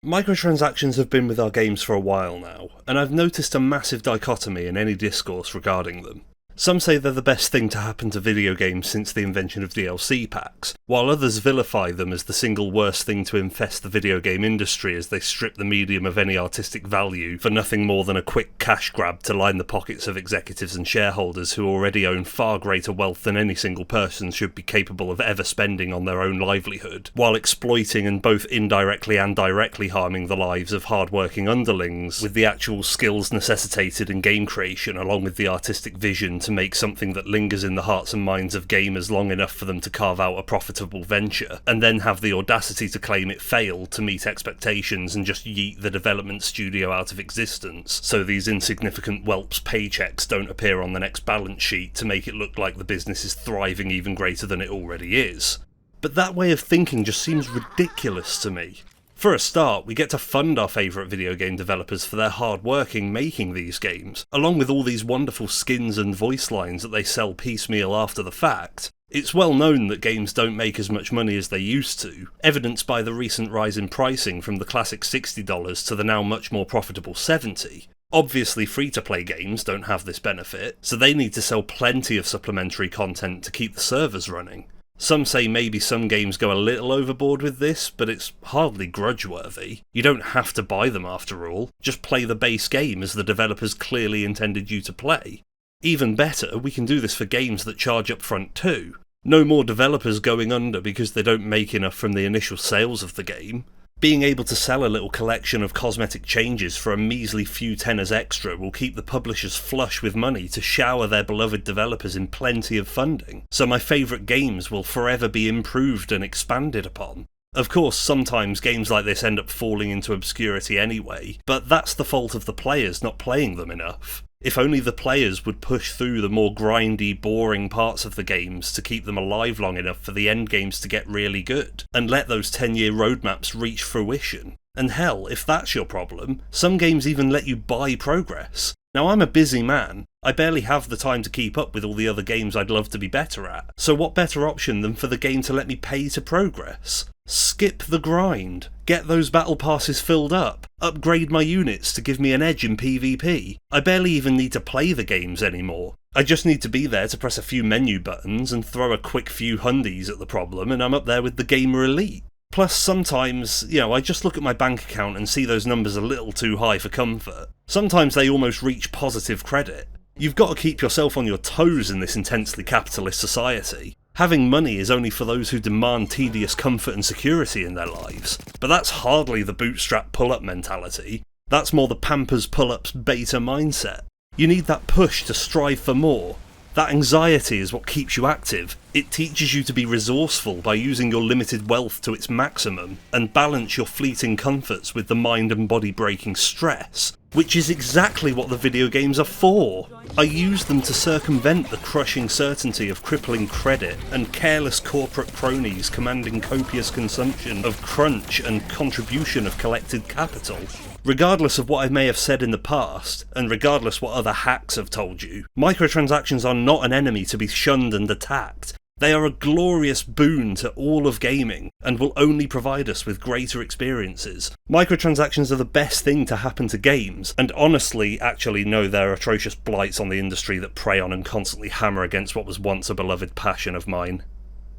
Microtransactions have been with our games for a while now, and I've noticed a massive dichotomy in any discourse regarding them. Some say they're the best thing to happen to video games since the invention of DLC packs, while others vilify them as the single worst thing to infest the video game industry as they strip the medium of any artistic value for nothing more than a quick cash grab to line the pockets of executives and shareholders who already own far greater wealth than any single person should be capable of ever spending on their own livelihood, while exploiting and both indirectly and directly harming the lives of hard-working underlings with the actual skills necessitated in game creation along with the artistic vision to make something that lingers in the hearts and minds of gamers long enough for them to carve out a profitable venture, and then have the audacity to claim it failed to meet expectations and just yeet the development studio out of existence, so these insignificant whelps' paychecks don't appear on the next balance sheet to make it look like the business is thriving even greater than it already is. But that way of thinking just seems ridiculous to me. For a start, we get to fund our favourite video game developers for their hard work in making these games, along with all these wonderful skins and voice lines that they sell piecemeal after the fact. It's well known that games don't make as much money as they used to, evidenced by the recent rise in pricing from the classic $60 to the now much more profitable $70. Obviously, free-to-play games don't have this benefit, so they need to sell plenty of supplementary content to keep the servers running. Some say maybe some games go a little overboard with this, but it's hardly grudge-worthy. You don't have to buy them after all, just play the base game as the developers clearly intended you to play. Even better, we can do this for games that charge up front too. No more developers going under because they don't make enough from the initial sales of the game. Being able to sell a little collection of cosmetic changes for a measly few tenors extra will keep the publishers flush with money to shower their beloved developers in plenty of funding, so my favourite games will forever be improved and expanded upon. Of course, sometimes games like this end up falling into obscurity anyway, but that's the fault of the players not playing them enough. If only the players would push through the more grindy, boring parts of the games to keep them alive long enough for the end games to get really good, and let those 10-year roadmaps reach fruition. And hell, if that's your problem, some games even let you buy progress. Now, I'm a busy man. I barely have the time to keep up with all the other games I'd love to be better at, so what better option than for the game to let me pay to progress? Skip the grind, get those battle passes filled up, upgrade my units to give me an edge in PvP. I barely even need to play the games anymore. I just need to be there to press a few menu buttons and throw a quick few hundies at the problem and I'm up there with the gamer elite. Plus sometimes, I just look at my bank account and see those numbers a little too high for comfort. Sometimes they almost reach positive credit. You've got to keep yourself on your toes in this intensely capitalist society. Having money is only for those who demand tedious comfort and security in their lives. But that's hardly the bootstrap pull-up mentality. That's more the Pampers pull-ups beta mindset. You need that push to strive for more. That anxiety is what keeps you active. It teaches you to be resourceful by using your limited wealth to its maximum, and balance your fleeting comforts with the mind and body breaking stress, which is exactly what the video games are for. I use them to circumvent the crushing certainty of crippling credit and careless corporate cronies commanding copious consumption of crunch and contribution of collected capital. Regardless of what I may have said in the past, and regardless what other hacks have told you, microtransactions are not an enemy to be shunned and attacked. They are a glorious boon to all of gaming, and will only provide us with greater experiences. Microtransactions are the best thing to happen to games, and honestly, no, they're atrocious blights on the industry that prey on and constantly hammer against what was once a beloved passion of mine.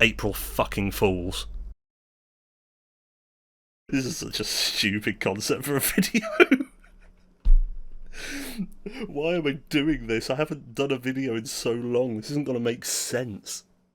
April fucking Fools. This is such a stupid concept for a video. Why am I doing this? I haven't done a video in so long. This isn't going to make sense.